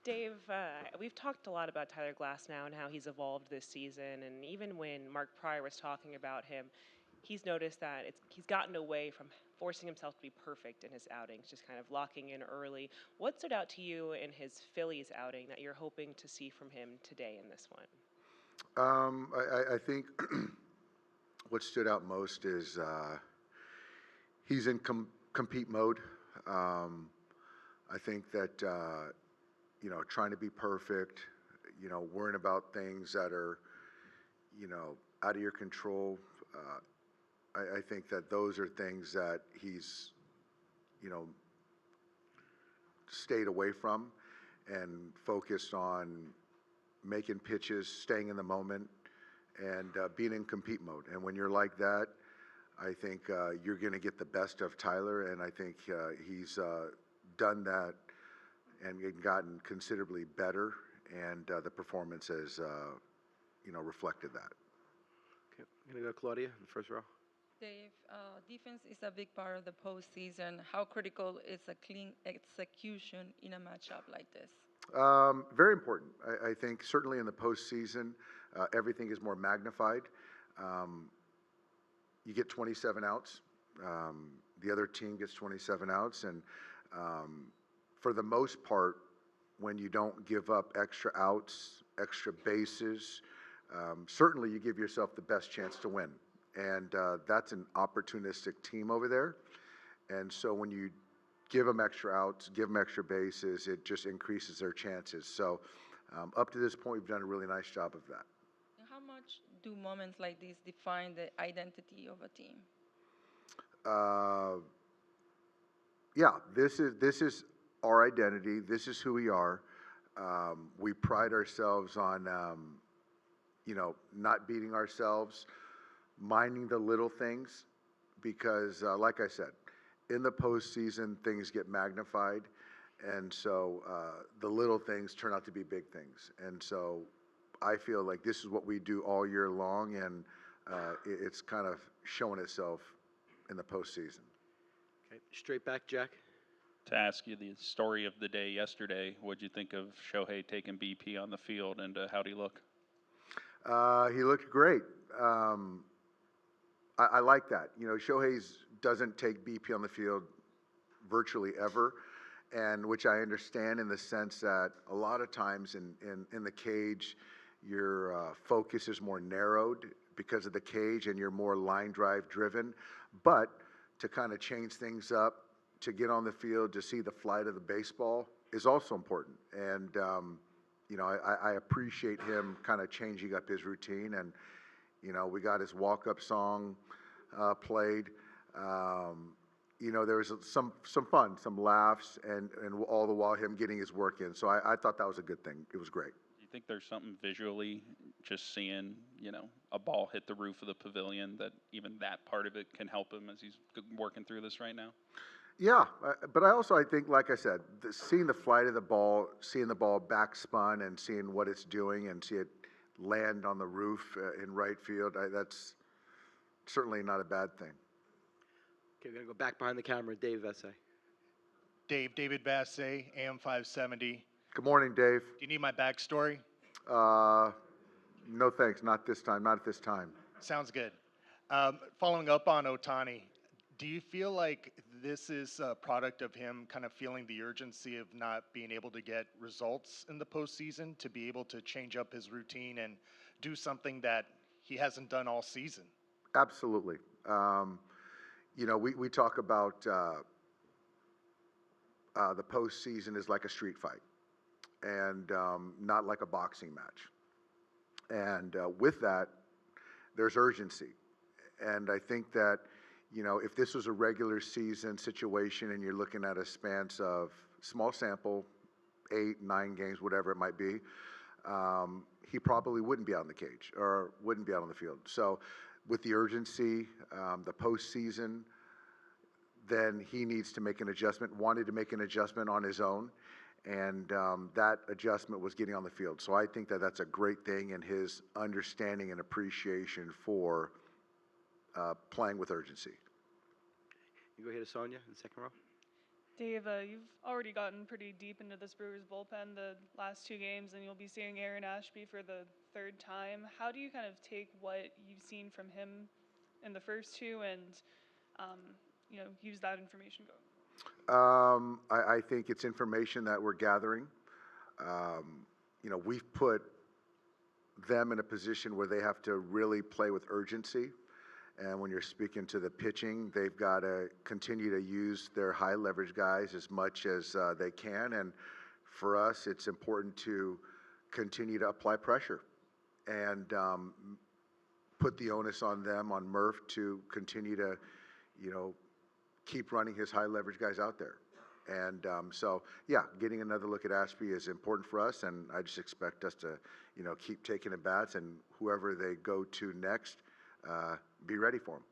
Dave, we've talked a lot about Tyler Glass now and how he's evolved this season. And even when Mark Pryor was talking about him, he's noticed that he's gotten away from forcing himself to be perfect in his outings, just kind of locking in early. What stood out to you in his Phillies outing that you're hoping to see from him today in this one? I think what stood out most is he's in compete mode. I think that trying to be perfect, worrying about things that are out of your control. I think that those are things that he's you know stayed away from and focused on making pitches, staying in the moment, and being in compete mode. And when you're like that, I think you're going to get the best of Tyler, and I think he's done that and gotten considerably better, and the performance has, reflected that. Okay, I'm going to go Claudia in the first row. Dave, defense is a big part of the postseason. How critical is a clean execution in a matchup like this? Very important. I think certainly in the postseason, everything is more magnified. You get 27 outs. The other team gets 27 outs. And for the most part, when you don't give up extra outs, extra bases, certainly you give yourself the best chance to win. And that's an opportunistic team over there. And so when you give them extra outs, give them extra bases, it just increases their chances. So up to this point, we've done a really nice job of that. And how much do moments like this define the identity of a team? Yeah, this is our identity. This is who we are. We pride ourselves on, not beating ourselves, minding the little things, because, like I said, in the postseason, things get magnified, and so the little things turn out to be big things. And so I feel like this is what we do all year long, and it's kind of showing itself in the postseason. Okay, straight back, Jack. To ask you the story of the day yesterday, what'd you think of Shohei taking BP on the field, and how'd he look? He looked great. I like that. Shohei doesn't take BP on the field virtually ever, and which I understand in the sense that a lot of times in the cage, your focus is more narrowed because of the cage, and you're more line drive driven. But to kind of change things up, to get on the field, to see the flight of the baseball is also important. And I appreciate him kind of changing up his routine. And we got his walk-up song played. There was some fun, some laughs, and all the while him getting his work in. So I thought that was a good thing. It was great. Do you think there's something visually, just seeing, a ball hit the roof of the pavilion, that even that part of it can help him as he's working through this right now? Yeah, but I think, like I said, seeing the flight of the ball, seeing the ball backspun, and seeing what it's doing, and see it land on the roof in right field, that's certainly not a bad thing. Okay, we're going to go back behind the camera. Dave Vesse. David Vasse, AM 570. Good morning, Dave. Do you need my backstory? No thanks, not this time, not at this time. Sounds good. Following up on Ohtani, do you feel like this is a product of him kind of feeling the urgency of not being able to get results in the postseason, to be able to change up his routine and do something that he hasn't done all season? Absolutely. We talk about the postseason is like a street fight, and not like a boxing match. And with that, there's urgency. And I think that, if this was a regular season situation and you're looking at a span of small sample, 8, 9 games, whatever it might be, he probably wouldn't be out in the cage or wouldn't be out on the field. So with the urgency, the postseason, then he needs to make an adjustment, wanted to make an adjustment on his own, and that adjustment was getting on the field. So I think that that's a great thing in his understanding and appreciation for playing with urgency. You go ahead to Sonia in the second row. Dave, you've already gotten pretty deep into this Brewers bullpen the last two games, and you'll be seeing Aaron Ashby for the third time. How do you kind of take what you've seen from him in the first two and, um, use that information going? I think it's information that we're gathering. We've put them in a position where they have to really play with urgency. And when you're speaking to the pitching, they've got to continue to use their high leverage guys as much as they can. And for us, it's important to continue to apply pressure and put the onus on them, on Murph, to continue to, keep running his high leverage guys out there. And so, yeah, getting another look at Ashby is important for us, and I just expect us to, keep taking at bats, and whoever they go to next, be ready for them.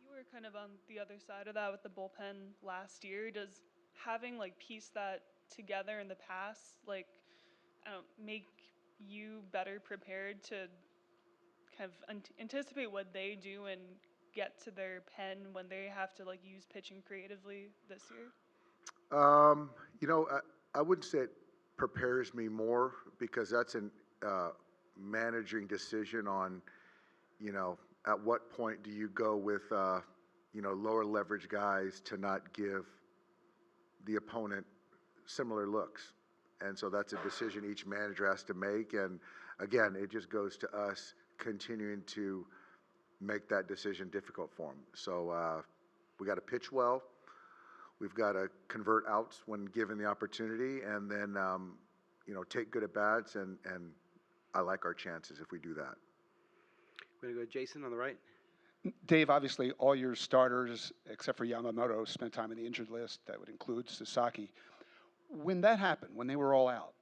You were kind of on the other side of that with the bullpen last year. Does having pieced that together in the past, make you better prepared to kind of anticipate what they do and get to their pen when they have to use pitching creatively this year? I wouldn't say it prepares me more, because that's a managing decision on, at what point do you go with, lower leverage guys to not give the opponent similar looks. And so that's a decision each manager has to make. And again, it just goes to us continuing to make that decision difficult for them. So we got to pitch well. We've got to convert outs when given the opportunity, and then, take good at bats, and I like our chances if we do that. We're going to go Jason on the right. Dave, obviously all your starters, except for Yamamoto, spent time in the injured list. That would include Sasaki. When that happened, when they were all out,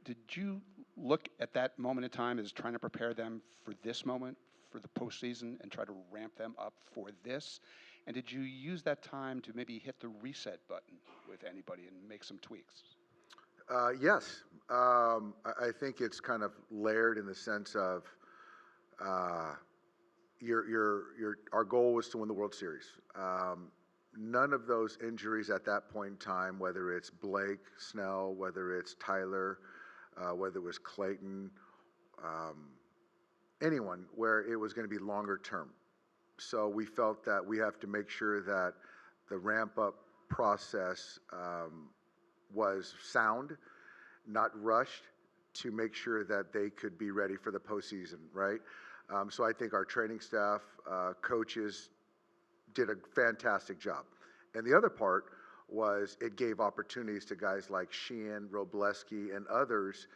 did you look at that moment in time as trying to prepare them for this moment, for the postseason, and try to ramp them up for this? And did you use that time to maybe hit the reset button with anybody and make some tweaks? Yes. I think it's kind of layered in the sense of our goal was to win the World Series. None of those injuries at that point in time, whether it's Blake Snell, whether it's Tyler, whether it was Clayton, anyone, where it was going to be longer term. So we felt that we have to make sure that the ramp up process was sound, not rushed, to make sure that they could be ready for the postseason, right? So I think our training staff, coaches, did a fantastic job. And the other part was it gave opportunities to guys like Sheehan, Robleski, and others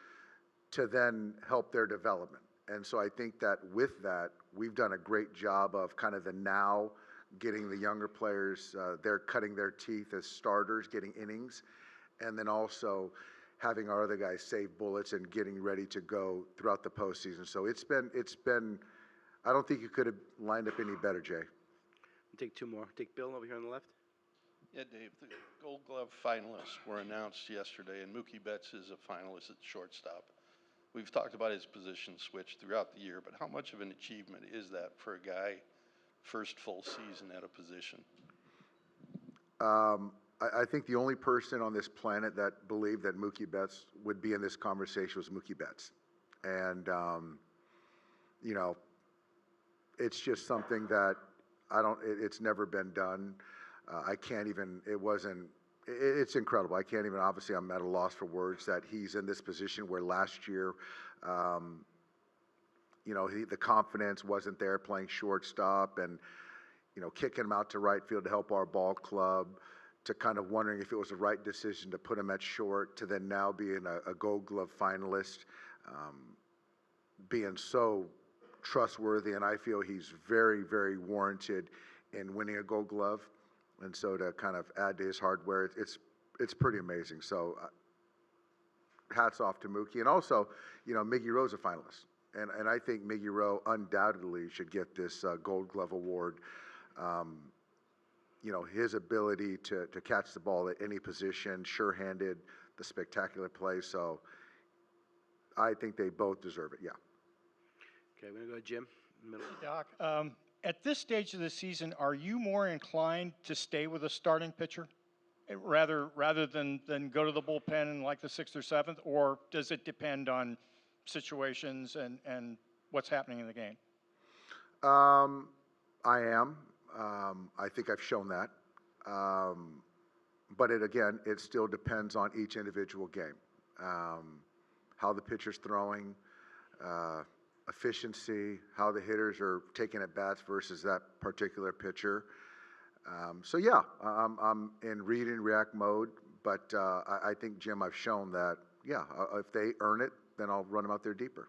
to then help their development. And so I think that with that, we've done a great job of kind of the now, getting the younger players, they're cutting their teeth as starters, getting innings, and then also having our other guys save bullets and getting ready to go throughout the postseason. So it's been, I don't think you could have lined up any better, Jay. We'll take two more. Take Bill over here on the left. Yeah, Dave, the Gold Glove finalists were announced yesterday, and Mookie Betts is a finalist at shortstop. We've talked about his position switch throughout the year, but how much of an achievement is that for a guy first full season at a position? I think the only person on this planet that believed that Mookie Betts would be in this conversation was Mookie Betts. And, it's just something that it's never been done. I can't even, it's incredible. I can't even, obviously I'm at a loss for words that he's in this position where last year, the confidence wasn't there playing shortstop, and, kicking him out to right field to help our ball club, to kind of wondering if it was the right decision to put him at short, to then now being a Gold Glove finalist, being so trustworthy, and I feel he's very, very warranted in winning a Gold Glove. And so to kind of add to his hardware, it's pretty amazing. So hats off to Mookie. And also, Miggy Rowe's a finalist. And I think Miggy Rowe undoubtedly should get this Gold Glove award. His ability to catch the ball at any position, sure-handed, the spectacular play. So I think they both deserve it, yeah. Okay, we're going to go Jim in the middle. Hey, Doc, at this stage of the season, are you more inclined to stay with a starting pitcher? rather than go to the bullpen in like the 6th or 7th, or does it depend on situations and what's happening in the game? I am. I think I've shown that. But it still depends on each individual game. How the pitcher's throwing, efficiency, how the hitters are taking at bats versus that particular pitcher. So yeah, I'm in read and react mode, but I think, Jim, I've shown that, yeah, if they earn it, then I'll run them out there deeper.